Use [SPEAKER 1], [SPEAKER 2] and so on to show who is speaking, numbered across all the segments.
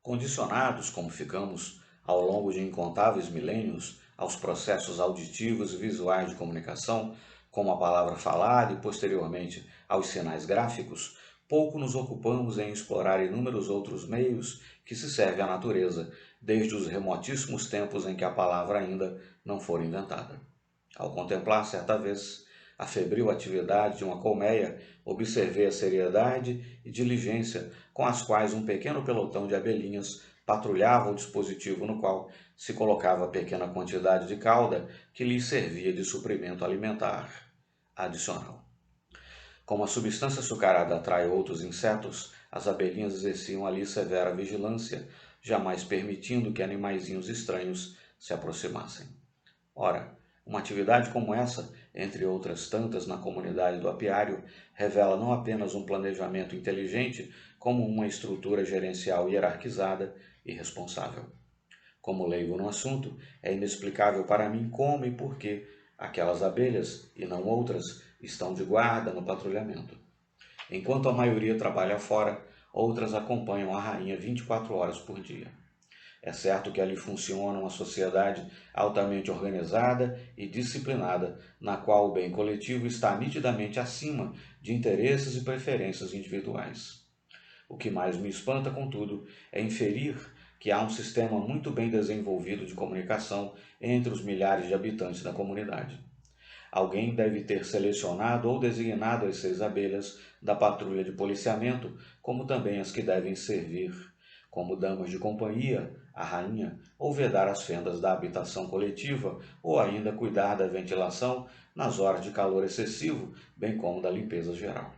[SPEAKER 1] Condicionados, como ficamos ao longo de incontáveis milênios, aos processos auditivos e visuais de comunicação, como a palavra falada e posteriormente aos sinais gráficos, pouco nos ocupamos em explorar inúmeros outros meios que se serve à natureza, desde os remotíssimos tempos em que a palavra ainda não fora inventada. Ao contemplar certa vez a febril atividade de uma colmeia, observei a seriedade e diligência com as quais um pequeno pelotão de abelhinhas patrulhava o dispositivo no qual se colocava a pequena quantidade de cauda que lhes servia de suprimento alimentar adicional. Como a substância açucarada atrai outros insetos, as abelhinhas exerciam ali severa vigilância, jamais permitindo que animaizinhos estranhos se aproximassem. Ora, uma atividade como essa, entre outras tantas na comunidade do apiário, revela não apenas um planejamento inteligente, como uma estrutura gerencial hierarquizada e responsável. Como leigo no assunto, é inexplicável para mim como e por que aquelas abelhas, e não outras, estão de guarda no patrulhamento. Enquanto a maioria trabalha fora, outras acompanham a rainha 24 horas por dia. É certo que ali funciona uma sociedade altamente organizada e disciplinada, na qual o bem coletivo está nitidamente acima de interesses e preferências individuais. O que mais me espanta, contudo, é inferir que há um sistema muito bem desenvolvido de comunicação entre os milhares de habitantes da comunidade. Alguém deve ter selecionado ou designado as 6 abelhas da patrulha de policiamento, como também as que devem servir como damas de companhia, a rainha, ou vedar as fendas da habitação coletiva, ou ainda cuidar da ventilação nas horas de calor excessivo, bem como da limpeza geral.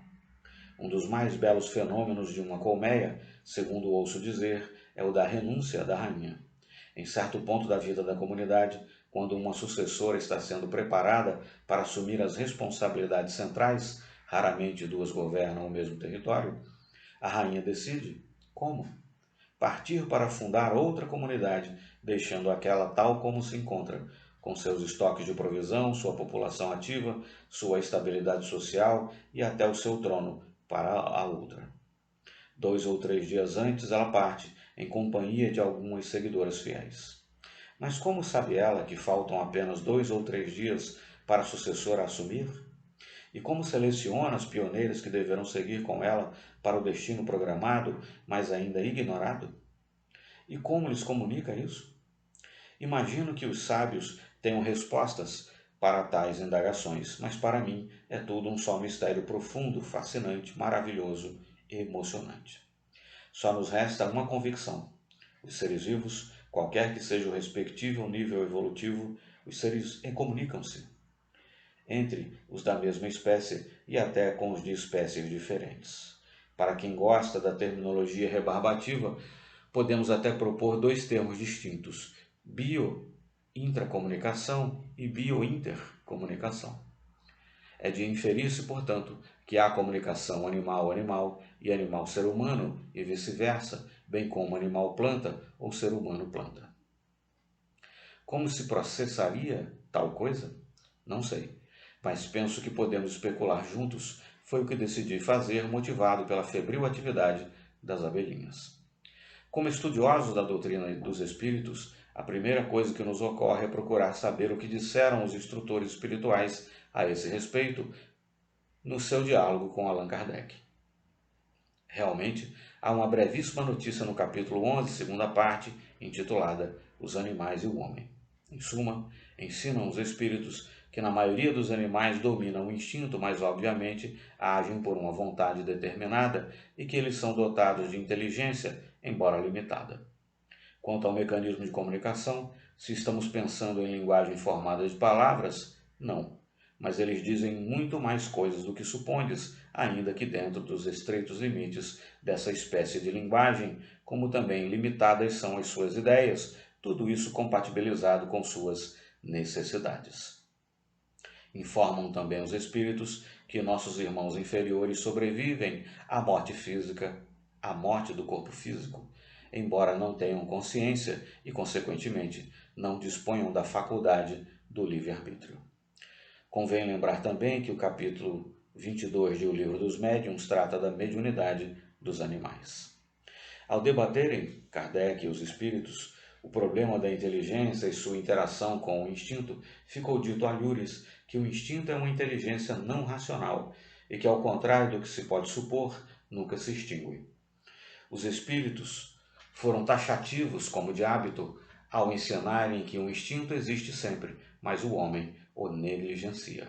[SPEAKER 1] Um dos mais belos fenômenos de uma colmeia, segundo ouço dizer, é o da renúncia da rainha. Em certo ponto da vida da comunidade, quando uma sucessora está sendo preparada para assumir as responsabilidades centrais, raramente duas governam o mesmo território, a rainha decide como partir para fundar outra comunidade, deixando aquela tal como se encontra, com seus estoques de provisão, sua população ativa, sua estabilidade social e até o seu trono para a outra. 2 ou 3 dias antes ela parte, em companhia de algumas seguidoras fiéis. Mas como sabe ela que faltam apenas 2 ou 3 dias para a sucessora assumir? E como seleciona as pioneiras que deverão seguir com ela para o destino programado, mas ainda ignorado? E como lhes comunica isso? Imagino que os sábios tenham respostas para tais indagações, mas para mim é tudo um só mistério profundo, fascinante, maravilhoso e emocionante. Só nos resta uma convicção: os seres vivos, qualquer que seja o respectivo nível evolutivo, os seres comunicam-se entre os da mesma espécie e até com os de espécies diferentes. Para quem gosta da terminologia rebarbativa, podemos até propor 2 termos distintos: bio-intracomunicação e bio-intercomunicação. É de inferir-se, portanto, que há comunicação animal-animal e animal-ser humano e vice-versa, bem como animal-planta ou ser humano-planta. Como se processaria tal coisa? Não sei, mas penso que podemos especular juntos. Foi o que decidi fazer, motivado pela febril atividade das abelhinhas. Como estudiosos da doutrina dos espíritos, a primeira coisa que nos ocorre é procurar saber o que disseram os instrutores espirituais a esse respeito no seu diálogo com Allan Kardec. Realmente, há uma brevíssima notícia no capítulo 11, segunda parte, intitulada Os Animais e o Homem. Em suma, ensinam os espíritos que na maioria dos animais dominam o instinto, mas obviamente agem por uma vontade determinada e que eles são dotados de inteligência, embora limitada. Quanto ao mecanismo de comunicação, se estamos pensando em linguagem formada de palavras, não. Mas eles dizem muito mais coisas do que supondes, ainda que dentro dos estreitos limites dessa espécie de linguagem, como também limitadas são as suas ideias, tudo isso compatibilizado com suas necessidades. Informam também os espíritos que nossos irmãos inferiores sobrevivem à morte física, à morte do corpo físico, embora não tenham consciência e, consequentemente, não disponham da faculdade do livre-arbítrio. Convém lembrar também que o capítulo 22 de O Livro dos Médiuns trata da mediunidade dos animais. Ao debaterem Kardec e os espíritos o problema da inteligência e sua interação com o instinto, ficou dito a Lures que o instinto é uma inteligência não racional e que, ao contrário do que se pode supor, nunca se extingue. Os espíritos foram taxativos, como de hábito, ao ensinarem que o instinto existe sempre, mas o homem o negligencia.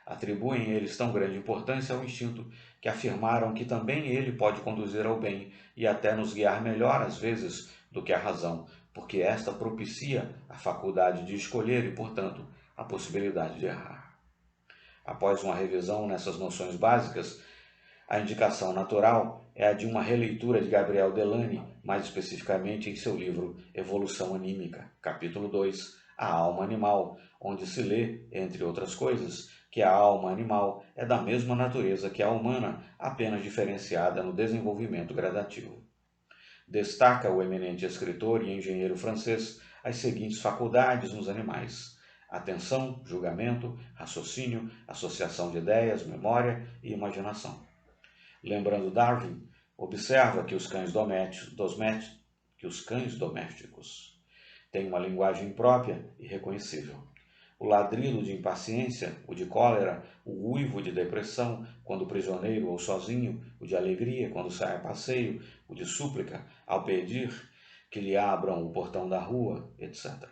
[SPEAKER 1] Atribuem eles tão grande importância ao instinto que afirmaram que também ele pode conduzir ao bem e até nos guiar melhor às vezes do que a razão, porque esta propicia a faculdade de escolher e, portanto, a possibilidade de errar. Após uma revisão nessas noções básicas, a indicação natural é a de uma releitura de Gabriel Delany, mais especificamente em seu livro Evolução Anímica, capítulo 2, A Alma Animal, onde se lê, entre outras coisas, que a alma animal é da mesma natureza que a humana, apenas diferenciada no desenvolvimento gradativo. Destaca o eminente escritor e engenheiro francês as seguintes faculdades nos animais: atenção, julgamento, raciocínio, associação de ideias, memória e imaginação. Lembrando Darwin, observa que os cães domésticos têm uma linguagem própria e reconhecível. O ladrido de impaciência, o de cólera, o uivo de depressão, quando prisioneiro ou sozinho, o de alegria, quando sai a passeio, o de súplica, ao pedir que lhe abram o portão da rua, etc.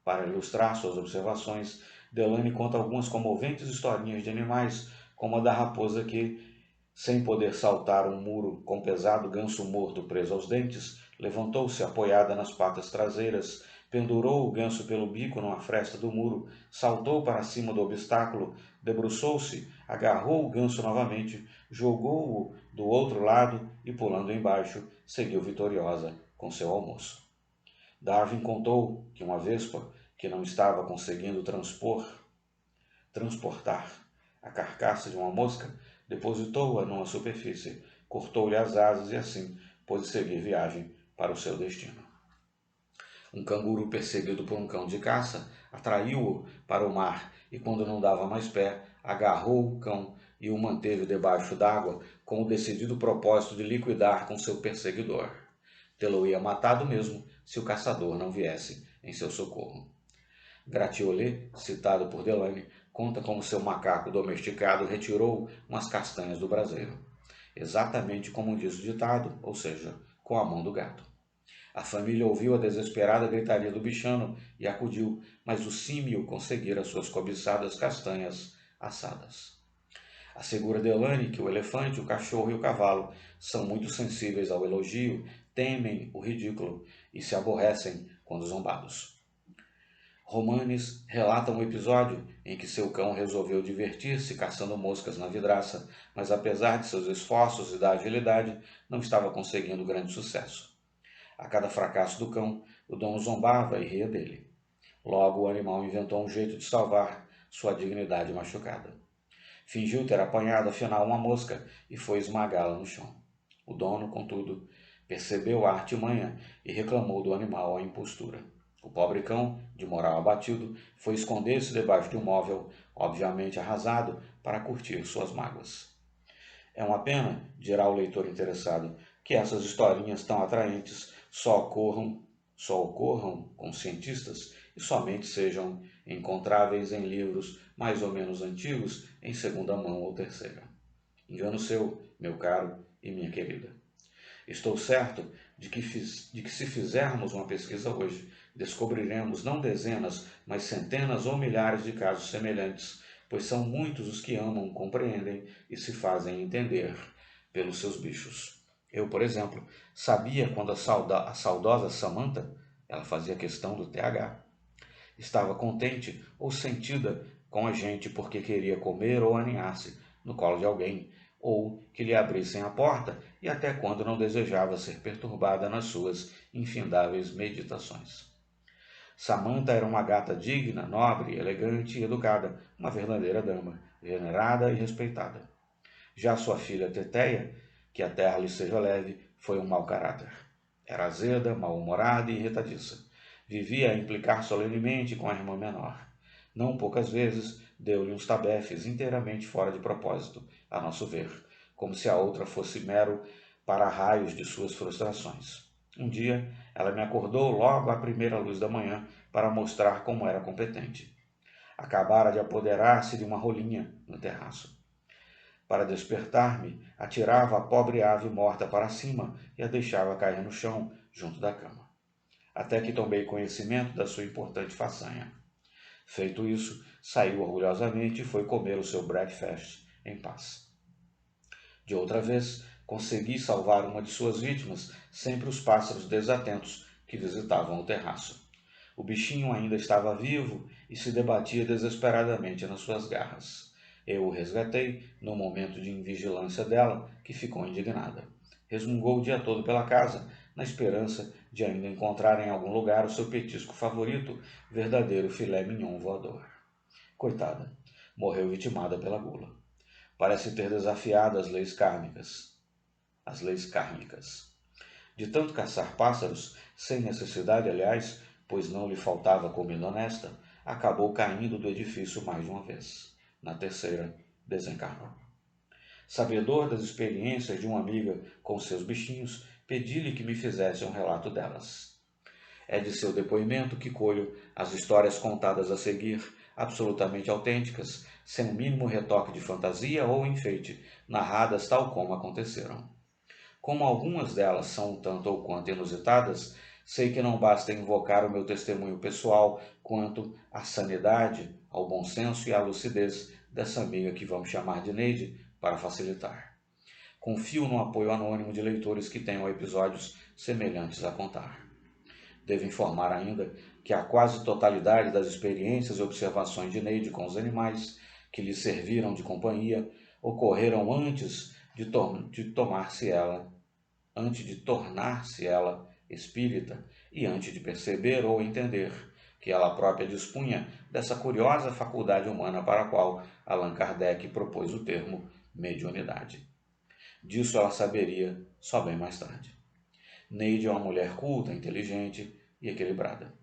[SPEAKER 1] Para ilustrar suas observações, Delany conta algumas comoventes historinhas de animais, como a da raposa que, sem poder saltar um muro com pesado ganso morto preso aos dentes, levantou-se apoiada nas patas traseiras, pendurou o ganso pelo bico numa fresta do muro, saltou para cima do obstáculo, debruçou-se, agarrou o ganso novamente, jogou-o do outro lado e, pulando embaixo, seguiu vitoriosa com seu almoço. Darwin contou que uma vespa, que não estava conseguindo transportar a carcaça de uma mosca, depositou-a numa superfície, cortou-lhe as asas e assim pôde seguir viagem para o seu destino. Um canguru perseguido por um cão de caça atraiu-o para o mar e, quando não dava mais pé, agarrou o cão e o manteve debaixo d'água com o decidido propósito de liquidar com seu perseguidor. Tê-lo-ia matado mesmo se o caçador não viesse em seu socorro. Gratiolet, citado por Delany, conta como seu macaco domesticado retirou umas castanhas do braseiro, exatamente como diz o ditado, ou seja, com a mão do gato. A família ouviu a desesperada gritaria do bichano e acudiu, mas o símio conseguira suas cobiçadas castanhas assadas. Assegura Delany que o elefante, o cachorro e o cavalo são muito sensíveis ao elogio, temem o ridículo e se aborrecem quando zombados. Romanes relata um episódio em que seu cão resolveu divertir-se caçando moscas na vidraça, mas apesar de seus esforços e da agilidade, não estava conseguindo grande sucesso. A cada fracasso do cão, o dono zombava e ria dele. Logo, o animal inventou um jeito de salvar sua dignidade machucada. Fingiu ter apanhado afinal uma mosca e foi esmagá-la no chão. O dono, contudo, percebeu a artimanha e reclamou do animal a impostura. O pobre cão, de moral abatido, foi esconder-se debaixo de um móvel, obviamente arrasado, para curtir suas mágoas. É uma pena, dirá o leitor interessado, que essas historinhas tão atraentes só ocorram com cientistas e somente sejam encontráveis em livros mais ou menos antigos em segunda mão ou terceira. Engano seu, meu caro e minha querida. Estou certo de que se fizermos uma pesquisa hoje, descobriremos não dezenas, mas centenas ou milhares de casos semelhantes, pois são muitos os que amam, compreendem e se fazem entender pelos seus bichos. Eu, por exemplo, sabia quando a saudosa Samantha, ela fazia questão do TH, estava contente ou sentida com a gente porque queria comer ou aninhar-se no colo de alguém, ou que lhe abrissem a porta, e até quando não desejava ser perturbada nas suas infindáveis meditações. Samantha era uma gata digna, nobre, elegante e educada, uma verdadeira dama, venerada e respeitada. Já sua filha Teteia, que a terra lhe seja leve, foi um mau caráter. Era azeda, mal-humorada e irritadiça. Vivia a implicar solenemente com a irmã menor. Não poucas vezes deu-lhe uns tabefes inteiramente fora de propósito, a nosso ver, como se a outra fosse mero para-raios de suas frustrações. Um dia, ela me acordou logo à primeira luz da manhã para mostrar como era competente. Acabara de apoderar-se de uma rolinha no terraço. Para despertar-me, atirava a pobre ave morta para cima e a deixava cair no chão, junto da cama. Até que tomei conhecimento da sua importante façanha. Feito isso, saiu orgulhosamente e foi comer o seu breakfast em paz. De outra vez, consegui salvar uma de suas vítimas, sempre os pássaros desatentos que visitavam o terraço. O bichinho ainda estava vivo e se debatia desesperadamente nas suas garras. Eu o resgatei no momento de invigilância dela, que ficou indignada. Resmungou o dia todo pela casa, na esperança de ainda encontrar em algum lugar o seu petisco favorito, verdadeiro filé mignon voador. Coitada, morreu vitimada pela gula. Parece ter desafiado as leis kármicas. De tanto caçar pássaros, sem necessidade, aliás, pois não lhe faltava comida honesta, acabou caindo do edifício mais de uma vez. Na terceira, desencarnou. Sabedor das experiências de uma amiga com seus bichinhos, pedi-lhe que me fizesse um relato delas. É de seu depoimento que colho as histórias contadas a seguir, absolutamente autênticas, sem o mínimo retoque de fantasia ou enfeite, narradas tal como aconteceram. Como algumas delas são um tanto ou quanto inusitadas, sei que não basta invocar o meu testemunho pessoal quanto à sanidade, ao bom senso e à lucidez dessa amiga que vamos chamar de Neide, para facilitar. Confio no apoio anônimo de leitores que tenham episódios semelhantes a contar. Devo informar ainda que a quase totalidade das experiências e observações de Neide com os animais que lhe serviram de companhia ocorreram antes de tornar-se ela espírita e antes de perceber ou entender que ela própria dispunha dessa curiosa faculdade humana para a qual Allan Kardec propôs o termo mediunidade. Disso ela saberia só bem mais tarde. Neide é uma mulher culta, inteligente e equilibrada.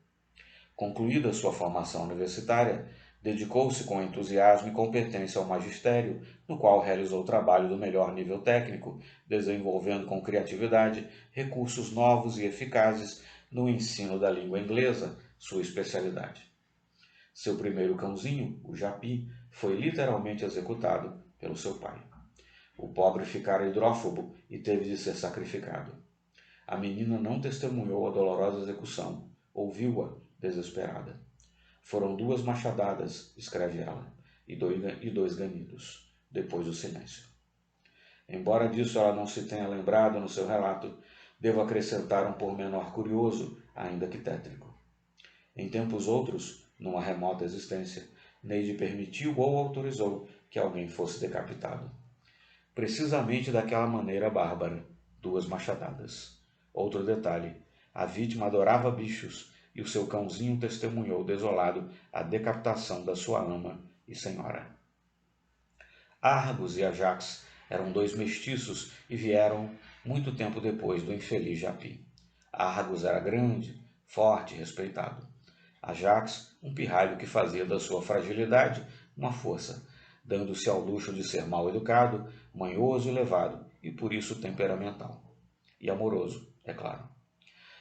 [SPEAKER 1] Concluída sua formação universitária, dedicou-se com entusiasmo e competência ao magistério, no qual realizou trabalho do melhor nível técnico, desenvolvendo com criatividade recursos novos e eficazes no ensino da língua inglesa, sua especialidade. Seu primeiro cãozinho, o Japi, foi literalmente executado pelo seu pai. O pobre ficara hidrófobo e teve de ser sacrificado. A menina não testemunhou a dolorosa execução, ouviu-a desesperada. Foram 2 machadadas, escreve ela, e 2 ganidos, depois o silêncio. Embora disso ela não se tenha lembrado no seu relato, devo acrescentar um pormenor curioso, ainda que tétrico. Em tempos outros, numa remota existência, Neide permitiu ou autorizou que alguém fosse decapitado. Precisamente daquela maneira bárbara, 2 machadadas. Outro detalhe, a vítima adorava bichos e o seu cãozinho testemunhou desolado a decapitação da sua ama e senhora. Argos e Ajax eram 2 mestiços e vieram muito tempo depois do infeliz Japi. Argos era grande, forte e respeitado. Ajax, um pirralho que fazia da sua fragilidade uma força, dando-se ao luxo de ser mal educado, manhoso e levado, e por isso temperamental. E amoroso, é claro.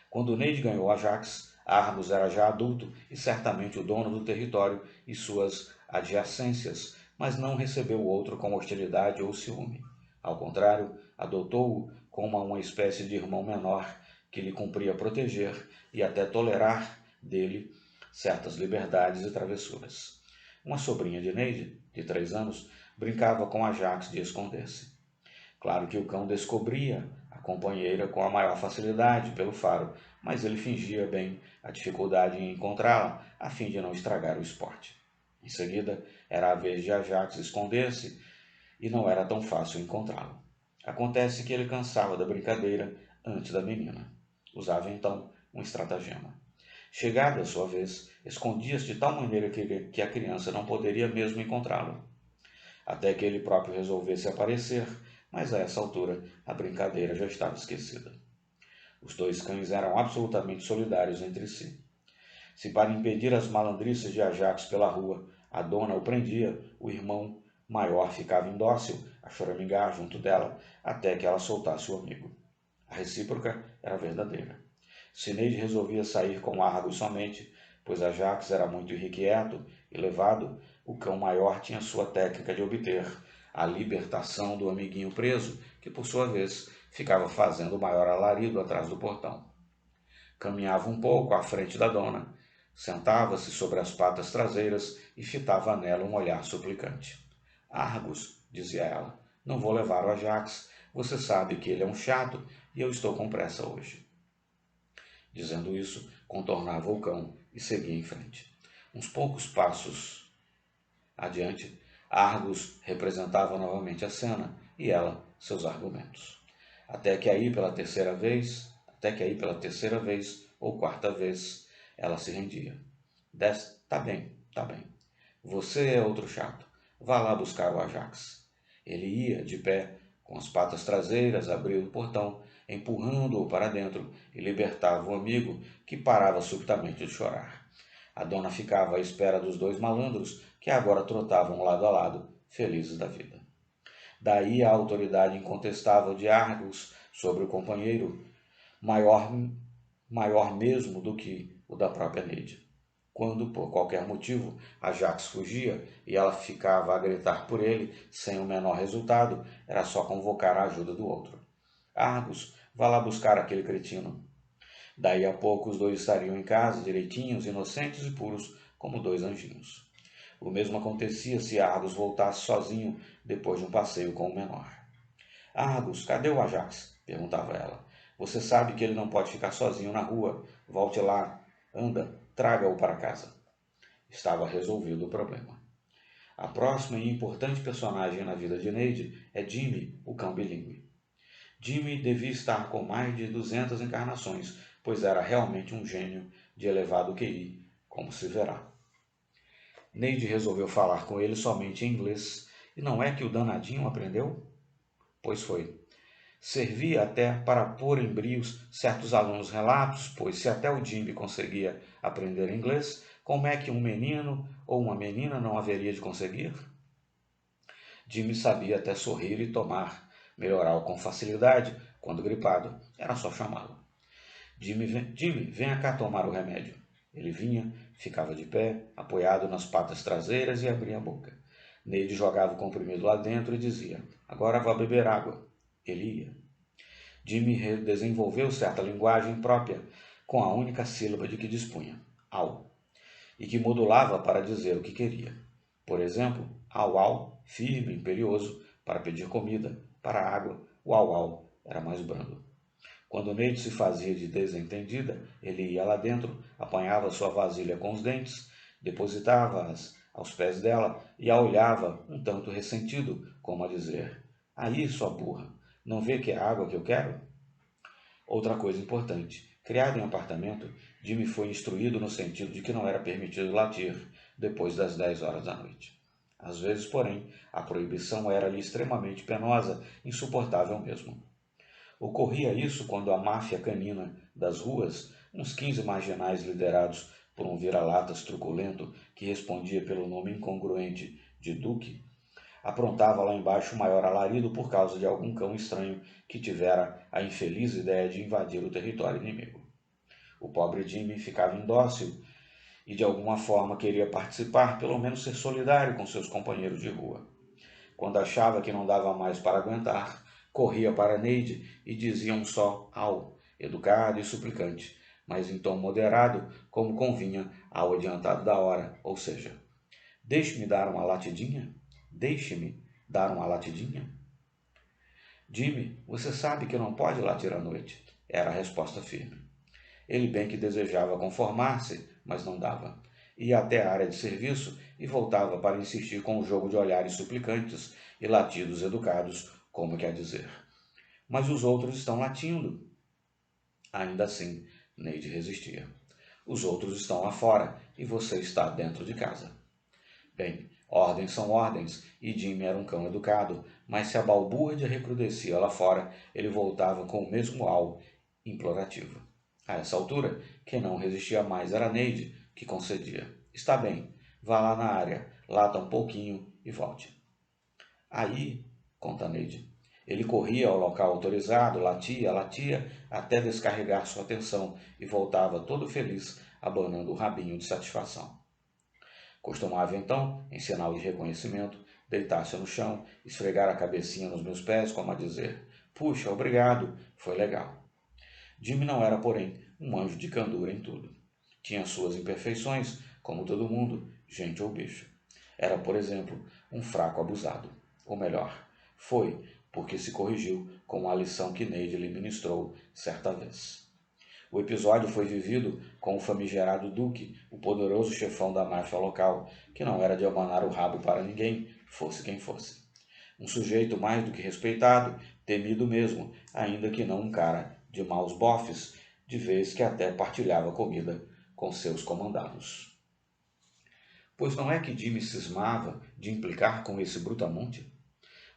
[SPEAKER 1] Quando Neide ganhou Ajax, Argos era já adulto e certamente o dono do território e suas adjacências, mas não recebeu o outro com hostilidade ou ciúme. Ao contrário, adotou-o como uma espécie de irmão menor que lhe cumpria proteger e até tolerar dele certas liberdades e travessuras. Uma sobrinha de Neide, de 3 anos, brincava com Ajax de esconder-se. Claro que o cão descobria a companheira com a maior facilidade pelo faro, mas ele fingia bem a dificuldade em encontrá-la, a fim de não estragar o esporte. Em seguida, era a vez de Ajax esconder-se e não era tão fácil encontrá-lo. Acontece que ele cansava da brincadeira antes da menina. Usava então um estratagema. Chegada a sua vez, escondia-se de tal maneira que a criança não poderia mesmo encontrá-lo. Até que ele próprio resolvesse aparecer, mas a essa altura a brincadeira já estava esquecida. Os 2 cães eram absolutamente solidários entre si. Se para impedir as malandrices de Ajax pela rua, a dona o prendia, o irmão Maior ficava indócil a choramingar junto dela até que ela soltasse o amigo. A recíproca era verdadeira. Se Neide resolvia sair com Argos somente, pois Ajax era muito irrequieto e levado, o cão maior tinha sua técnica de obter a libertação do amiguinho preso, que por sua vez ficava fazendo o maior alarido atrás do portão. Caminhava um pouco à frente da dona, sentava-se sobre as patas traseiras e fitava nela um olhar suplicante. Argos, dizia ela, não vou levar o Ajax. Você sabe que ele é um chato e eu estou com pressa hoje. Dizendo isso, contornava o cão e seguia em frente. Uns poucos passos adiante, Argos representava novamente a cena e ela seus argumentos. Até que aí pela terceira vez ou quarta vez, ela se rendia. Tá bem, tá bem. Você é outro chato. Vá lá buscar o Ajax. Ele ia, de pé, com as patas traseiras, abria o portão, empurrando-o para dentro e libertava o amigo, que parava subitamente de chorar. A dona ficava à espera dos dois malandros, que agora trotavam lado a lado, felizes da vida. Daí a autoridade incontestável de Argos sobre o companheiro, maior mesmo do que o da própria Neide. Quando, por qualquer motivo, Ajax fugia e ela ficava a gritar por ele, sem o menor resultado, era só convocar a ajuda do outro. Argos, vá lá buscar aquele cretino. Daí a pouco os dois estariam em casa, direitinhos, inocentes e puros, como dois anjinhos. O mesmo acontecia se Argos voltasse sozinho depois de um passeio com o menor. Argos, cadê o Ajax? Perguntava ela. Você sabe que ele não pode ficar sozinho na rua. Volte lá. Anda, traga-o para casa. Estava resolvido o problema. A próxima e importante personagem na vida de Neide é Jimmy, o cão bilíngue. Jimmy devia estar com mais de 200 encarnações, pois era realmente um gênio de elevado QI, como se verá. Neide resolveu falar com ele somente em inglês, e não é que o danadinho aprendeu? Pois foi. Servia até para pôr em brios certos alunos relatos, pois se até o Jimmy conseguia aprender inglês, como é que um menino ou uma menina não haveria de conseguir? Jimmy sabia até sorrir e tomar melhoral com facilidade quando gripado. Era só chamá-lo. Jimmy, venha cá tomar o remédio. Ele vinha, ficava de pé, apoiado nas patas traseiras e abria a boca. Neide jogava o comprimido lá dentro e dizia, agora vá beber água. Ele ia. Jimmy desenvolveu certa linguagem própria, com a única sílaba de que dispunha, au, e que modulava para dizer o que queria. Por exemplo, au au, firme, imperioso, para pedir comida, para água, o au au era mais brando. Quando Neide se fazia de desentendida, ele ia lá dentro, apanhava sua vasilha com os dentes, depositava-as aos pés dela e a olhava um tanto ressentido, como a dizer, aí, sua burra, não vê que é a água que eu quero? Outra coisa importante, criado em apartamento, Jimmy foi instruído no sentido de que não era permitido latir depois das 10 horas da noite. Às vezes, porém, a proibição era-lhe extremamente penosa, insuportável mesmo. Ocorria isso quando a máfia canina das ruas, uns 15 marginais liderados por um vira-latas truculento que respondia pelo nome incongruente de Duque, aprontava lá embaixo o maior alarido por causa de algum cão estranho que tivera a infeliz ideia de invadir o território inimigo. O pobre Jimmy ficava indócil e de alguma forma queria participar, pelo menos ser solidário com seus companheiros de rua. Quando achava que não dava mais para aguentar, corria para Neide e dizia um só au, educado e suplicante, mas em tom moderado, como convinha ao adiantado da hora, ou seja, deixe-me dar uma latidinha? Deixe-me dar uma latidinha? Jimmy, você sabe que não pode latir à noite, era a resposta firme. Ele bem que desejava conformar-se, mas não dava. Ia até a área de serviço e voltava para insistir com o jogo de olhares suplicantes e latidos educados, como quer dizer. Mas os outros estão latindo. Ainda assim, Neide resistia. Os outros estão lá fora e você está dentro de casa. Bem, ordens são ordens, e Jimmy era um cão educado, mas se a balbúrdia recrudescia lá fora, ele voltava com o mesmo au implorativo. A essa altura, quem não resistia mais era Neide, que concedia. Está bem, vá lá na área, lata um pouquinho e volte. Aí, conta Neide, ele corria ao local autorizado, latia, até descarregar sua atenção e voltava todo feliz, abanando o rabinho de satisfação. Costumava então, em sinal de reconhecimento, deitar-se no chão, esfregar a cabecinha nos meus pés, como a dizer: puxa, obrigado, foi legal. Jimmy não era, porém, um anjo de candura em tudo. Tinha suas imperfeições, como todo mundo, gente ou bicho. Era, por exemplo, um fraco abusado. Ou melhor, foi, porque se corrigiu com a lição que Neide lhe ministrou certa vez. O episódio foi vivido com o famigerado Duque, o poderoso chefão da máfia local, que não era de amanar o rabo para ninguém, fosse quem fosse. Um sujeito mais do que respeitado, temido mesmo, ainda que não um cara de maus bofes, de vez que até partilhava comida com seus comandados. Pois não é que Jimmy cismava de implicar com esse brutamonte?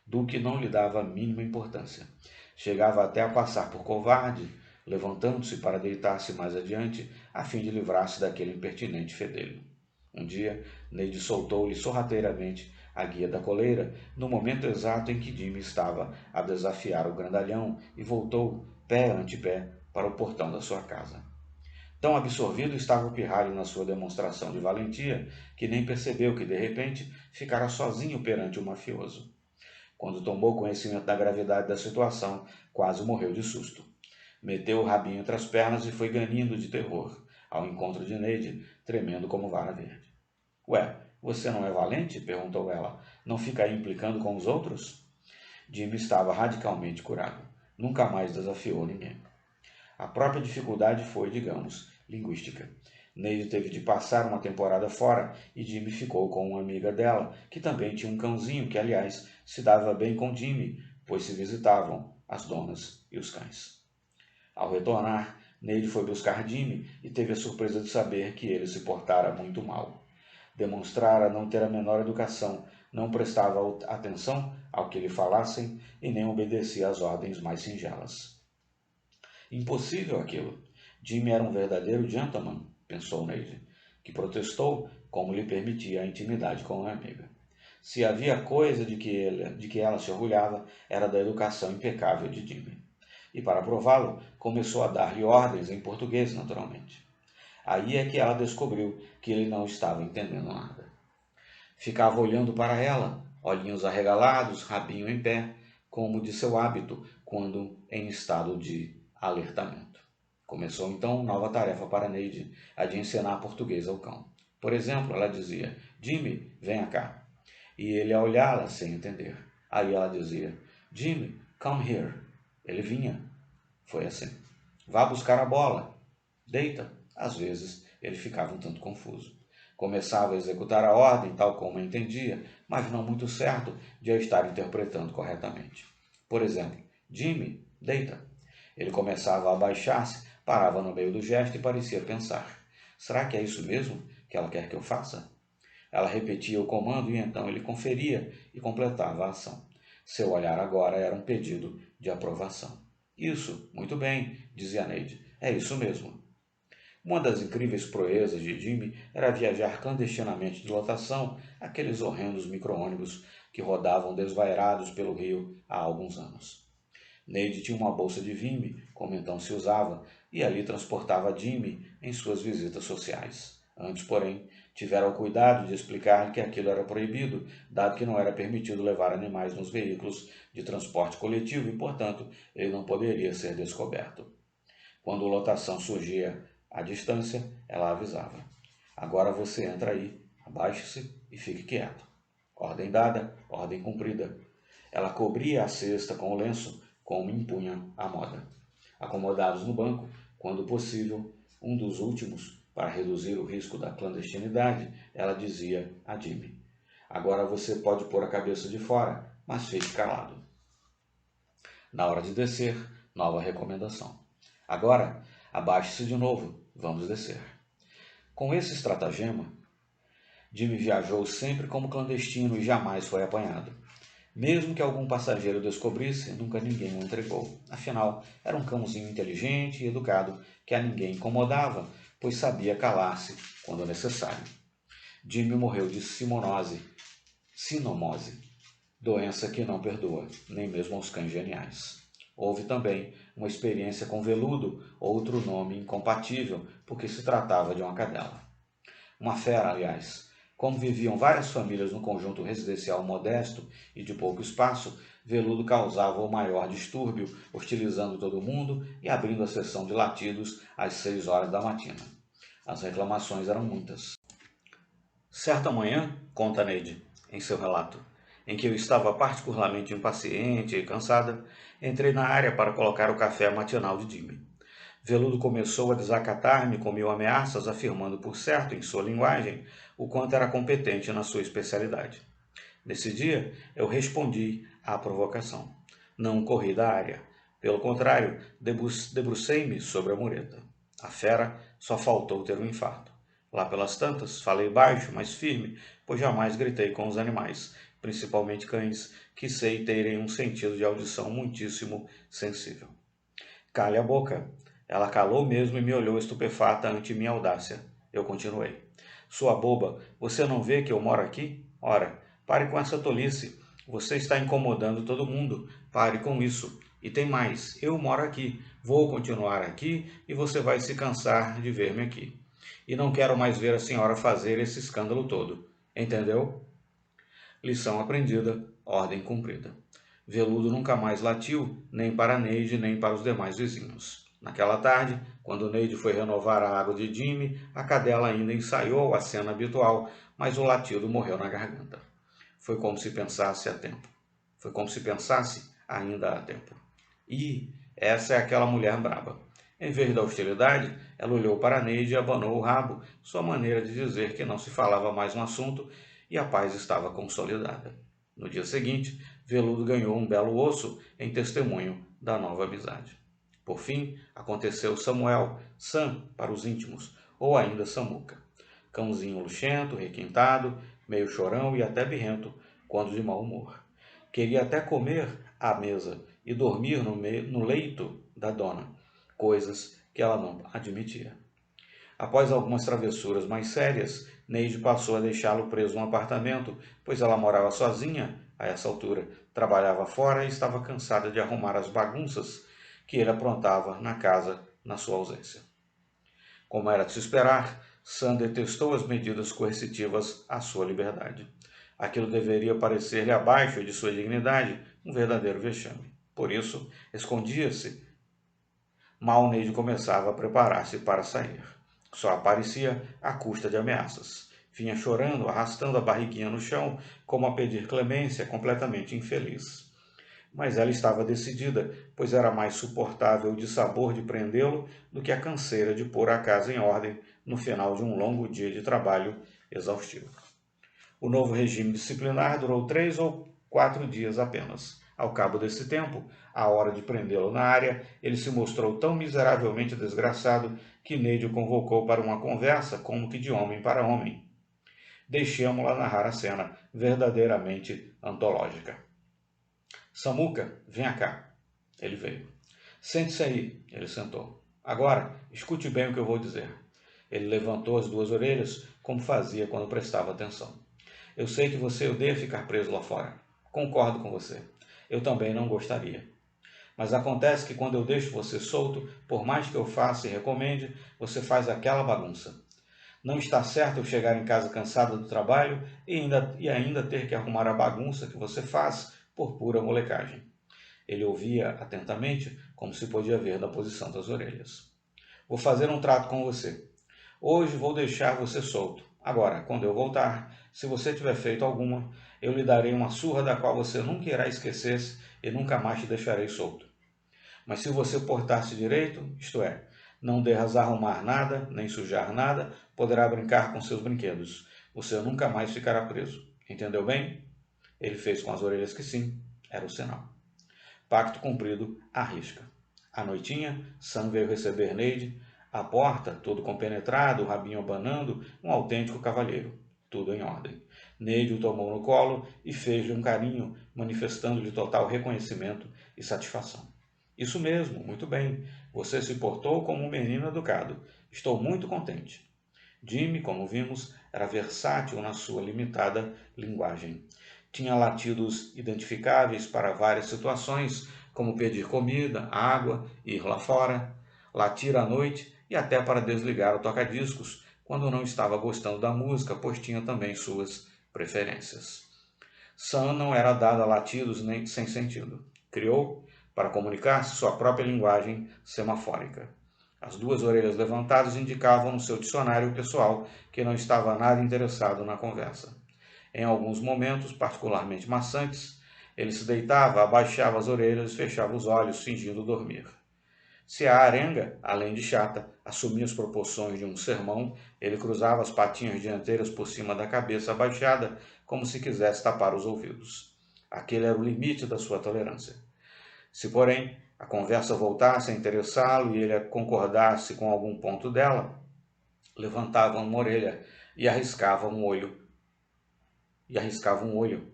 [SPEAKER 1] Duque não lhe dava a mínima importância. Chegava até a passar por covarde, levantando-se para deitar-se mais adiante, a fim de livrar-se daquele impertinente fedelho. Um dia, Neide soltou-lhe sorrateiramente a guia da coleira, no momento exato em que Jimmy estava a desafiar o grandalhão e voltou, pé ante pé, para o portão da sua casa. Tão absorvido estava o pirralho na sua demonstração de valentia, que nem percebeu que, de repente, ficara sozinho perante o mafioso. Quando tomou conhecimento da gravidade da situação, quase morreu de susto. Meteu o rabinho entre as pernas e foi ganindo de terror, ao encontro de Neide, tremendo como vara verde. Ué, você não é valente? Perguntou ela. Não fica aí implicando com os outros? Jimmy estava radicalmente curado. Nunca mais desafiou ninguém. A própria dificuldade foi, digamos, linguística. Neide teve de passar uma temporada fora e Jimmy ficou com uma amiga dela, que também tinha um cãozinho que, aliás, se dava bem com Jimmy, pois se visitavam as donas e os cães. Ao retornar, Neide foi buscar Jimmy e teve a surpresa de saber que ele se portara muito mal. Demonstrara não ter a menor educação, não prestava atenção ao que lhe falassem e nem obedecia às ordens mais singelas. Impossível aquilo. Jimmy era um verdadeiro gentleman, pensou Neide, que protestou como lhe permitia a intimidade com a amiga. Se havia coisa de que ela se orgulhava, era da educação impecável de Jimmy. E para prová-lo, começou a dar-lhe ordens em português, naturalmente. Aí é que ela descobriu que ele não estava entendendo nada. Ficava olhando para ela, olhinhos arregalados, rabinho em pé, como de seu hábito, quando em estado de alertamento. Começou então nova tarefa para Neide, a de ensinar português ao cão. Por exemplo, ela dizia: Jimmy, venha cá. E ele a olhá-la sem entender. Aí ela dizia: Jimmy, come here. Ele vinha. Foi assim. Vá buscar a bola. Deita. Às vezes ele ficava um tanto confuso. Começava a executar a ordem tal como a entendia, mas não muito certo de a estar interpretando corretamente. Por exemplo, Jimmy, deita. Ele começava a abaixar-se, parava no meio do gesto e parecia pensar: será que é isso mesmo que ela quer que eu faça? Ela repetia o comando e então ele conferia e completava a ação. Seu olhar agora era um pedido de aprovação. Isso, muito bem, dizia Neide. É isso mesmo. Uma das incríveis proezas de Jimmy era viajar clandestinamente de lotação, aqueles horrendos micro-ônibus que rodavam desvairados pelo rio há alguns anos. Neide tinha uma bolsa de vime, como então se usava, e ali transportava Jimmy em suas visitas sociais. Antes, porém, tivera o cuidado de explicar-lhe que aquilo era proibido, dado que não era permitido levar animais nos veículos de transporte coletivo e, portanto, ele não poderia ser descoberto. Quando a lotação surgia à distância, ela avisava: agora você entra aí, abaixe-se e fique quieto. Ordem dada, ordem cumprida. Ela cobria a cesta com o lenço, como impunha a moda. Acomodados no banco, quando possível, um dos últimos, para reduzir o risco da clandestinidade, ela dizia a Jimmy: agora você pode pôr a cabeça de fora, mas fique calado. Na hora de descer, nova recomendação. Agora, abaixe-se de novo, vamos descer. Com esse estratagema, Jimmy viajou sempre como clandestino e jamais foi apanhado. Mesmo que algum passageiro descobrisse, nunca ninguém o entregou. Afinal, era um cãozinho inteligente e educado que a ninguém incomodava, pois sabia calar-se quando necessário. Jimmy morreu de sinomose, doença que não perdoa, nem mesmo aos cães geniais. Houve também uma experiência com Veludo, outro nome incompatível, porque se tratava de uma cadela. Uma fera, aliás. Como viviam várias famílias no conjunto residencial modesto e de pouco espaço, Veludo causava o maior distúrbio, hostilizando todo mundo e abrindo a sessão de latidos às 6 horas da matina. As reclamações eram muitas. Certa manhã, conta Neide, em seu relato, em que eu estava particularmente impaciente e cansada, entrei na área para colocar o café matinal de Jimmy. Veludo começou a desacatar-me com mil ameaças, afirmando por certo, em sua linguagem, o quanto era competente na sua especialidade. Nesse dia, eu respondi à provocação. Não corri da área. Pelo contrário, debrucei-me sobre a mureta. A fera só faltou ter um infarto. Lá pelas tantas, falei baixo, mas firme, pois jamais gritei com os animais, principalmente cães, que sei terem um sentido de audição muitíssimo sensível. Cale a boca. Ela calou mesmo e me olhou estupefata ante minha audácia. Eu continuei. Sua boba, você não vê que eu moro aqui? Ora, pare com essa tolice. Você está incomodando todo mundo. Pare com isso. E tem mais, eu moro aqui. Vou continuar aqui e você vai se cansar de ver-me aqui. E não quero mais ver a senhora fazer esse escândalo todo. Entendeu? Lição aprendida, ordem cumprida. Veludo nunca mais latiu, nem para Neide, nem para os demais vizinhos. Naquela tarde, quando Neide foi renovar a água de Jimmy, a cadela ainda ensaiou a cena habitual, mas o latido morreu na garganta. Foi como se pensasse a tempo. Foi como se pensasse ainda há tempo. E essa é aquela mulher braba. Em vez da hostilidade, ela olhou para Neide e abanou o rabo, sua maneira de dizer que não se falava mais no assunto e a paz estava consolidada. No dia seguinte, Veludo ganhou um belo osso em testemunho da nova amizade. Por fim, aconteceu Samuel, Sam para os íntimos, ou ainda Samuca. Cãozinho luxento, requintado, meio chorão e até birrento, quando de mau humor. Queria até comer à mesa e dormir no leito da dona, coisas que ela não admitia. Após algumas travessuras mais sérias, Neide passou a deixá-lo preso no apartamento, pois ela morava sozinha a essa altura, trabalhava fora e estava cansada de arrumar as bagunças que ele aprontava na casa na sua ausência. Como era de se esperar, Sam detestou as medidas coercitivas à sua liberdade. Aquilo deveria parecer-lhe abaixo de sua dignidade, um verdadeiro vexame. Por isso, escondia-se. Mal Neide começava a preparar-se para sair. Só aparecia à custa de ameaças. Vinha chorando, arrastando a barriguinha no chão, como a pedir clemência, completamente infeliz. Mas ela estava decidida, pois era mais suportável o dissabor de prendê-lo do que a canseira de pôr a casa em ordem no final de um longo dia de trabalho exaustivo. O novo regime disciplinar durou 3 ou 4 dias apenas. Ao cabo desse tempo, à hora de prendê-lo na área, ele se mostrou tão miseravelmente desgraçado que Neide o convocou para uma conversa como que de homem para homem. Deixemo-la narrar a cena, verdadeiramente antológica. Samuca, venha cá. Ele veio. Sente-se aí. Ele sentou. Agora, escute bem o que eu vou dizer. Ele levantou as duas orelhas, como fazia quando prestava atenção. Eu sei que você odeia ficar preso lá fora. Concordo com você. Eu também não gostaria. Mas acontece que quando eu deixo você solto, por mais que eu faça e recomende, você faz aquela bagunça. Não está certo eu chegar em casa cansada do trabalho e ainda ter que arrumar a bagunça que você faz por pura molecagem. Ele ouvia atentamente, como se podia ver da posição das orelhas. Vou fazer um trato com você. Hoje vou deixar você solto. Agora, quando eu voltar, se você tiver feito alguma, eu lhe darei uma surra da qual você nunca irá esquecer-se e nunca mais te deixarei solto. Mas se você portar-se direito, isto é, não desarrumar nada, nem sujar nada, poderá brincar com seus brinquedos. Você nunca mais ficará preso. Entendeu bem? Ele fez com as orelhas que sim, era o sinal. Pacto cumprido à risca. À noitinha, Sam veio receber Neide. À porta, todo compenetrado, o rabinho abanando, um autêntico cavalheiro. Tudo em ordem. Neide o tomou no colo e fez-lhe um carinho, manifestando-lhe total reconhecimento e satisfação. Isso mesmo, muito bem. Você se portou como um menino educado. Estou muito contente. Jimmy, como vimos, era versátil na sua limitada linguagem. Tinha latidos identificáveis para várias situações, como pedir comida, água, ir lá fora, latir à noite e até para desligar o toca-discos quando não estava gostando da música, pois tinha também suas preferências. Sam não era dado a latidos nem sem sentido. Criou, para comunicar-se, sua própria linguagem semafórica. As duas orelhas levantadas indicavam no seu dicionário pessoal que não estava nada interessado na conversa. Em alguns momentos, particularmente maçantes, ele se deitava, abaixava as orelhas e fechava os olhos, fingindo dormir. Se a arenga, além de chata, assumia as proporções de um sermão, ele cruzava as patinhas dianteiras por cima da cabeça abaixada, como se quisesse tapar os ouvidos. Aquele era o limite da sua tolerância. Se, porém, a conversa voltasse a interessá-lo e ele concordasse com algum ponto dela, levantava uma orelha e arriscava um olho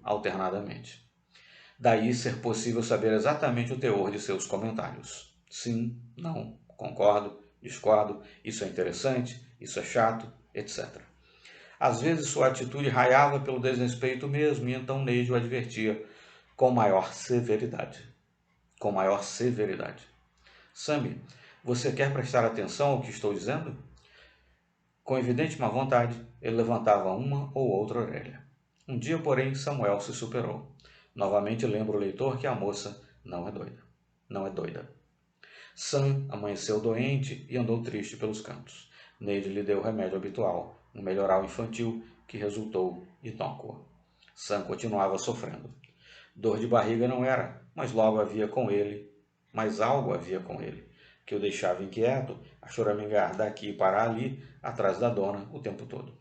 [SPEAKER 1] alternadamente. Daí ser possível saber exatamente o teor de seus comentários. Sim, não, concordo, discordo, isso é interessante, isso é chato, etc. Às vezes sua atitude raiava pelo desrespeito mesmo, e então Neide o advertia com maior severidade. Com maior severidade. Sammy, você quer prestar atenção ao que estou dizendo? Com evidente má vontade, ele levantava uma ou outra orelha. Um dia, porém, Samuel se superou. Novamente lembra o leitor que a moça não é doida. Não é doida. Sam amanheceu doente e andou triste pelos cantos. Neide lhe deu o remédio habitual, um melhoral infantil, que resultou inócuo. Sam continuava sofrendo. Dor de barriga não era, mas algo havia com ele, que o deixava inquieto, a choramingar daqui para ali, atrás da dona, o tempo todo.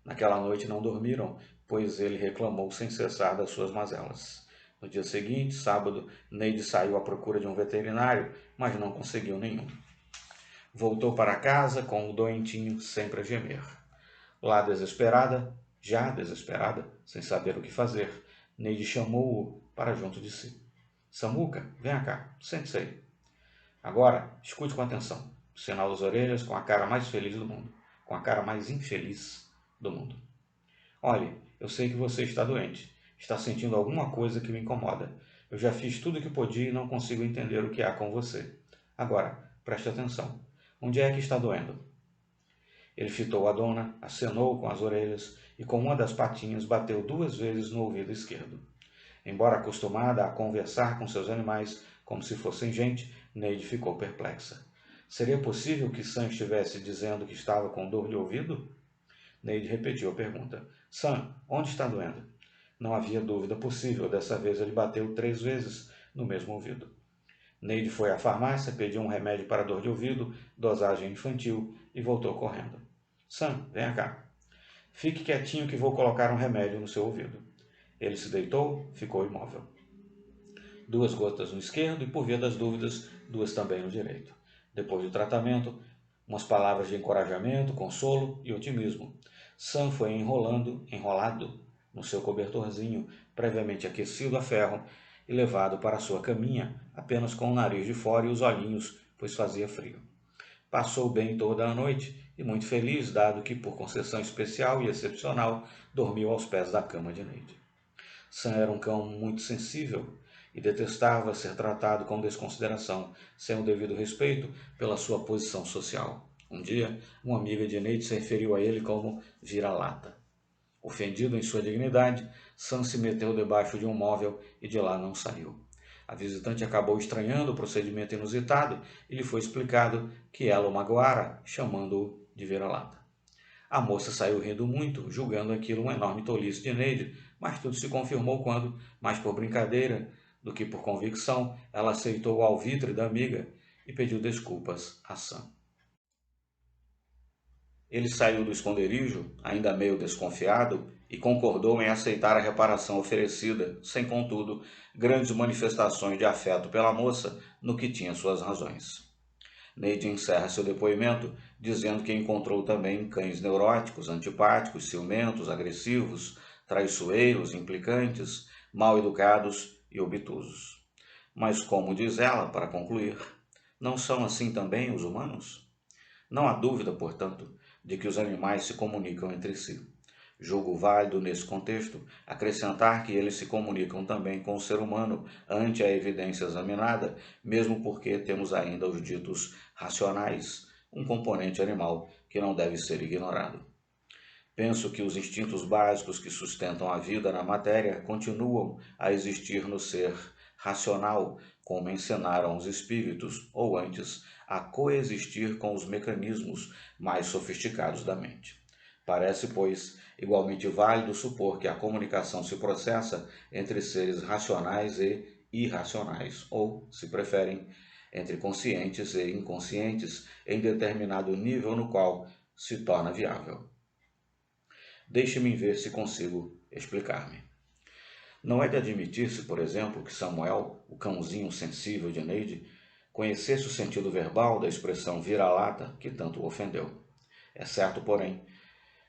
[SPEAKER 1] Naquela noite não dormiram, pois ele reclamou sem cessar das suas mazelas. No dia seguinte, sábado, Neide saiu à procura de um veterinário, mas não conseguiu nenhum. Voltou para casa com o doentinho sempre a gemer. Lá já desesperada, sem saber o que fazer, Neide chamou-o para junto de si. Samuca, venha cá, sente-se aí. Agora, escute com atenção. Sinal das orelhas com a cara mais feliz do mundo. Com a cara mais infeliz do mundo. Olhe, eu sei que você está doente. Está sentindo alguma coisa que o incomoda. Eu já fiz tudo o que podia e não consigo entender o que há com você. Agora, preste atenção. Onde é que está doendo? Ele fitou a dona, acenou com as orelhas e com uma das patinhas bateu 2 vezes no ouvido esquerdo. Embora acostumada a conversar com seus animais como se fossem gente, Neide ficou perplexa. Seria possível que Sam estivesse dizendo que estava com dor de ouvido? Neide repetiu a pergunta. Sam, onde está doendo? Não havia dúvida possível, dessa vez ele bateu 3 vezes no mesmo ouvido. Neide foi à farmácia, pediu um remédio para dor de ouvido, dosagem infantil, e voltou correndo. Sam, venha cá. Fique quietinho que vou colocar um remédio no seu ouvido. Ele se deitou, ficou imóvel. 2 gotas no esquerdo e, por via das dúvidas, 2 também no direito. Depois do tratamento, umas palavras de encorajamento, consolo e otimismo. Sam foi enrolado no seu cobertorzinho, previamente aquecido a ferro, e levado para sua caminha, apenas com o nariz de fora e os olhinhos, pois fazia frio. Passou bem toda a noite e muito feliz, dado que, por concessão especial e excepcional, dormiu aos pés da cama de Neide. Sam era um cão muito sensível e detestava ser tratado com desconsideração, sem o devido respeito pela sua posição social. Um dia, uma amiga de Neide se referiu a ele como vira-lata. Ofendido em sua dignidade, Sam se meteu debaixo de um móvel e de lá não saiu. A visitante acabou estranhando o procedimento inusitado e lhe foi explicado que ela o magoara, chamando-o de vira-lata. A moça saiu rindo muito, julgando aquilo uma enorme tolice de Neide, mas tudo se confirmou quando, mais por brincadeira do que por convicção, ela aceitou o alvitre da amiga e pediu desculpas a Sam. Ele saiu do esconderijo, ainda meio desconfiado, e concordou em aceitar a reparação oferecida, sem, contudo, grandes manifestações de afeto pela moça, no que tinha suas razões. Neide encerra seu depoimento dizendo que encontrou também cães neuróticos, antipáticos, ciumentos, agressivos, traiçoeiros, implicantes, mal educados e obtusos. Mas, como diz ela, para concluir, não são assim também os humanos? Não há dúvida, portanto, de que os animais se comunicam entre si. Julgo válido, nesse contexto, acrescentar que eles se comunicam também com o ser humano ante a evidência examinada, mesmo porque temos ainda os ditos racionais, um componente animal que não deve ser ignorado. Penso que os instintos básicos que sustentam a vida na matéria continuam a existir no ser racional, como ensinaram os espíritos, ou antes, a coexistir com os mecanismos mais sofisticados da mente. Parece, pois, igualmente válido supor que a comunicação se processa entre seres racionais e irracionais, ou, se preferem, entre conscientes e inconscientes, em determinado nível no qual se torna viável. Deixe-me ver se consigo explicar-me. Não é de admitir-se, por exemplo, que Samuel, o cãozinho sensível de Neide, conhecesse o sentido verbal da expressão vira-lata que tanto o ofendeu. É certo, porém,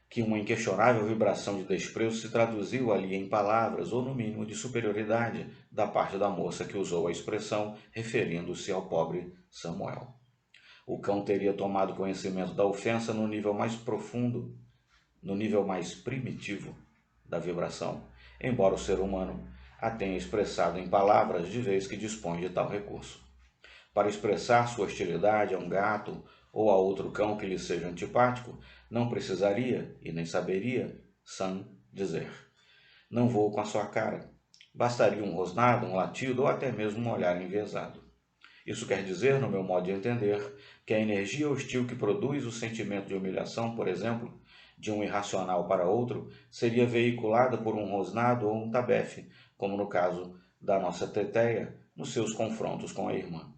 [SPEAKER 1] que uma inquestionável vibração de desprezo se traduziu ali em palavras, ou no mínimo de superioridade, da parte da moça que usou a expressão, referindo-se ao pobre Samuel. O cão teria tomado conhecimento da ofensa no nível mais profundo, no nível mais primitivo da vibração, embora o ser humano a tenha expressado em palavras de vez que dispõe de tal recurso. Para expressar sua hostilidade a um gato ou a outro cão que lhe seja antipático, não precisaria, e nem saberia, dizer: não vou com a sua cara. Bastaria um rosnado, um latido ou até mesmo um olhar enviesado. Isso quer dizer, no meu modo de entender, que a energia hostil que produz o sentimento de humilhação, por exemplo, de um irracional para outro, seria veiculada por um rosnado ou um tabefe, como no caso da nossa Teteia, nos seus confrontos com a irmã.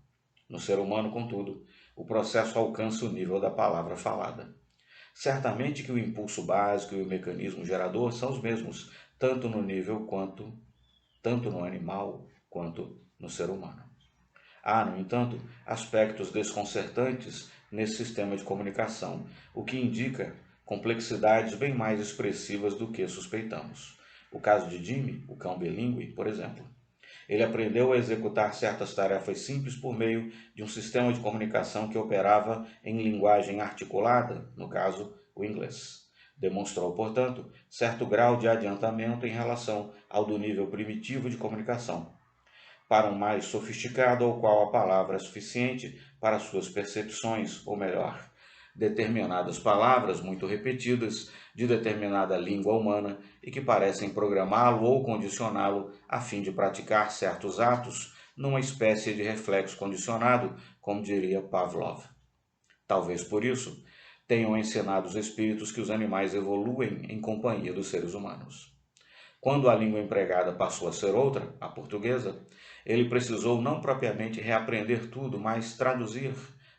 [SPEAKER 1] No ser humano, contudo, o processo alcança o nível da palavra falada. Certamente que o impulso básico e o mecanismo gerador são os mesmos, tanto no animal quanto no ser humano. Há, no entanto, aspectos desconcertantes nesse sistema de comunicação, o que indica complexidades bem mais expressivas do que suspeitamos. O caso de Jimmy, o cão bilíngue, por exemplo. Ele aprendeu a executar certas tarefas simples por meio de um sistema de comunicação que operava em linguagem articulada, no caso, o inglês. Demonstrou, portanto, certo grau de adiantamento em relação ao do nível primitivo de comunicação, para um mais sofisticado ao qual a palavra é suficiente para suas percepções, ou melhor, determinadas palavras muito repetidas de determinada língua humana e que parecem programá-lo ou condicioná-lo a fim de praticar certos atos numa espécie de reflexo condicionado, como diria Pavlov. Talvez por isso tenham ensinado os espíritos que os animais evoluem em companhia dos seres humanos. Quando a língua empregada passou a ser outra, a portuguesa, ele precisou não propriamente reaprender tudo, mas traduzir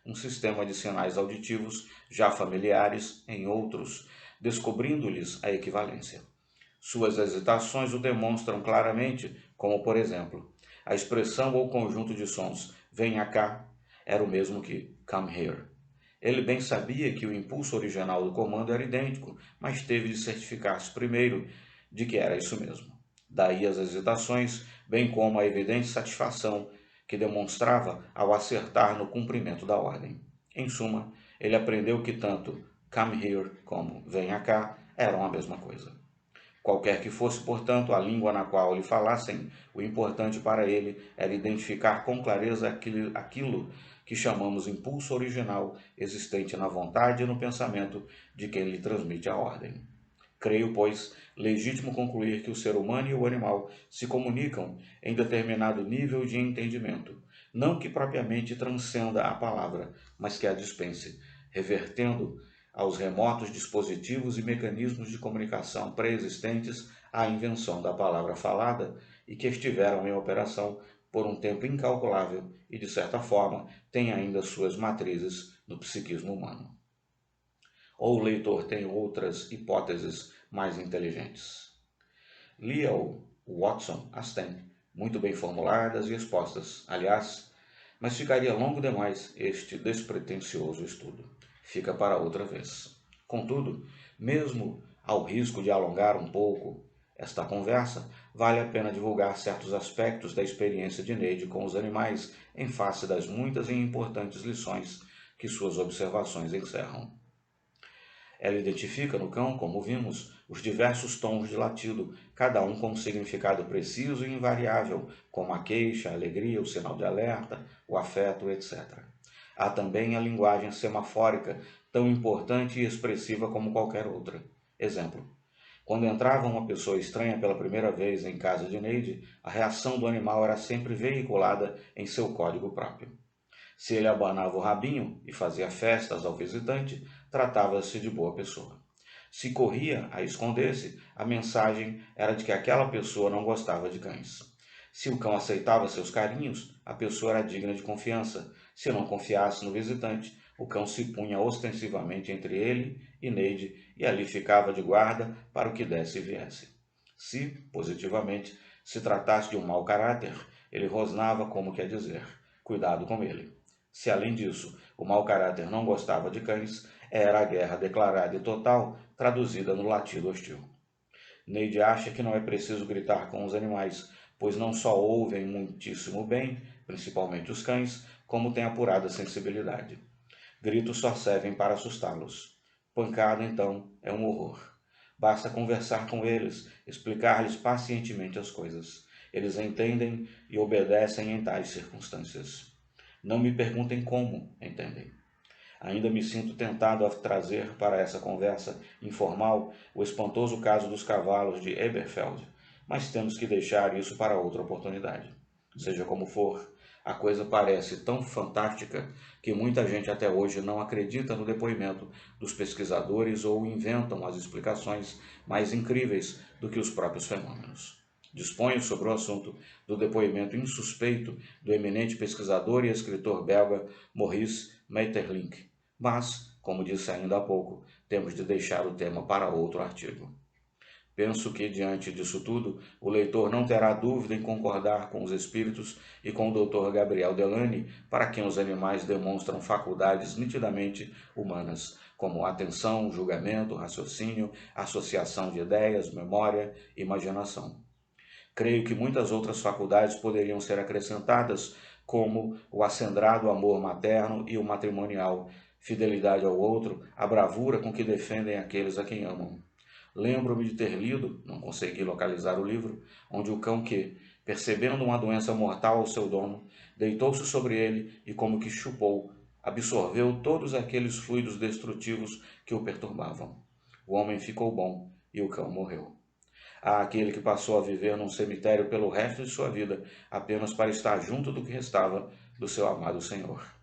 [SPEAKER 1] um sistema de sinais auditivos já familiares em outros, descobrindo-lhes a equivalência. Suas hesitações o demonstram claramente, como, por exemplo, a expressão ou conjunto de sons venha cá era o mesmo que come here. Ele bem sabia que o impulso original do comando era idêntico, mas teve de certificar-se primeiro de que era isso mesmo. Daí as hesitações, bem como a evidente satisfação que demonstrava ao acertar no cumprimento da ordem. Em suma, ele aprendeu que tanto come here como venha cá eram a mesma coisa. Qualquer que fosse, portanto, a língua na qual lhe falassem, o importante para ele era identificar com clareza aquilo que chamamos impulso original existente na vontade e no pensamento de quem lhe transmite a ordem. Creio, pois, legítimo concluir que o ser humano e o animal se comunicam em determinado nível de entendimento, não que propriamente transcenda a palavra, mas que a dispense, revertendo aos remotos dispositivos e mecanismos de comunicação pré-existentes à invenção da palavra falada e que estiveram em operação por um tempo incalculável e, de certa forma, têm ainda suas matrizes no psiquismo humano. Ou o leitor tem outras hipóteses mais inteligentes? Leo Watson as tem, muito bem formuladas e expostas, aliás, mas ficaria longo demais este despretensioso estudo. Fica para outra vez. Contudo, mesmo ao risco de alongar um pouco esta conversa, vale a pena divulgar certos aspectos da experiência de Neide com os animais em face das muitas e importantes lições que suas observações encerram. Ela identifica no cão, como vimos, os diversos tons de latido, cada um com um significado preciso e invariável, como a queixa, a alegria, o sinal de alerta, o afeto, etc. Há também a linguagem semafórica, tão importante e expressiva como qualquer outra. Exemplo: quando entrava uma pessoa estranha pela primeira vez em casa de Neide, a reação do animal era sempre veiculada em seu código próprio. Se ele abanava o rabinho e fazia festas ao visitante, tratava-se de boa pessoa. Se corria a esconder-se, a mensagem era de que aquela pessoa não gostava de cães. Se o cão aceitava seus carinhos, a pessoa era digna de confiança. Se não confiasse no visitante, o cão se punha ostensivamente entre ele e Neide e ali ficava de guarda para o que desse e viesse. Se, positivamente, se tratasse de um mau caráter, ele rosnava como quer dizer: cuidado com ele. Se, além disso, o mau caráter não gostava de cães, era a guerra declarada e total, traduzida no latido hostil. Neide acha que não é preciso gritar com os animais, pois não só ouvem muitíssimo bem, principalmente os cães, como têm apurada sensibilidade. Gritos só servem para assustá-los. Pancada, então, é um horror. Basta conversar com eles, explicar-lhes pacientemente as coisas. Eles entendem e obedecem em tais circunstâncias. Não me perguntem como entendem. Ainda me sinto tentado a trazer para essa conversa informal o espantoso caso dos cavalos de Eberfeld, mas temos que deixar isso para outra oportunidade. Seja como for, a coisa parece tão fantástica que muita gente até hoje não acredita no depoimento dos pesquisadores ou inventam as explicações mais incríveis do que os próprios fenômenos. Disponho sobre o assunto do depoimento insuspeito do eminente pesquisador e escritor belga Maurice Maeterlinck, mas, como disse ainda há pouco, temos de deixar o tema para outro artigo. Penso que, diante disso tudo, o leitor não terá dúvida em concordar com os espíritos e com o Dr. Gabriel Delany, para quem os animais demonstram faculdades nitidamente humanas, como atenção, julgamento, raciocínio, associação de ideias, memória, imaginação. Creio que muitas outras faculdades poderiam ser acrescentadas, como o acendrado amor materno e o matrimonial, fidelidade ao outro, a bravura com que defendem aqueles a quem amam. Lembro-me de ter lido, não consegui localizar o livro, onde o cão que, percebendo uma doença mortal ao seu dono, deitou-se sobre ele e como que chupou, absorveu todos aqueles fluidos destrutivos que o perturbavam. O homem ficou bom e o cão morreu. Há aquele que passou a viver num cemitério pelo resto de sua vida, apenas para estar junto do que restava do seu amado Senhor.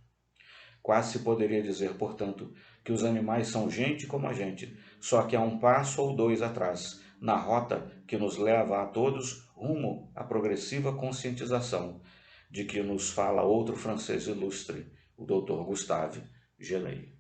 [SPEAKER 1] Quase se poderia dizer, portanto, que os animais são gente como a gente, só que há um passo ou dois atrás, na rota que nos leva a todos rumo à progressiva conscientização de que nos fala outro francês ilustre, o Dr. Gustave Gelei.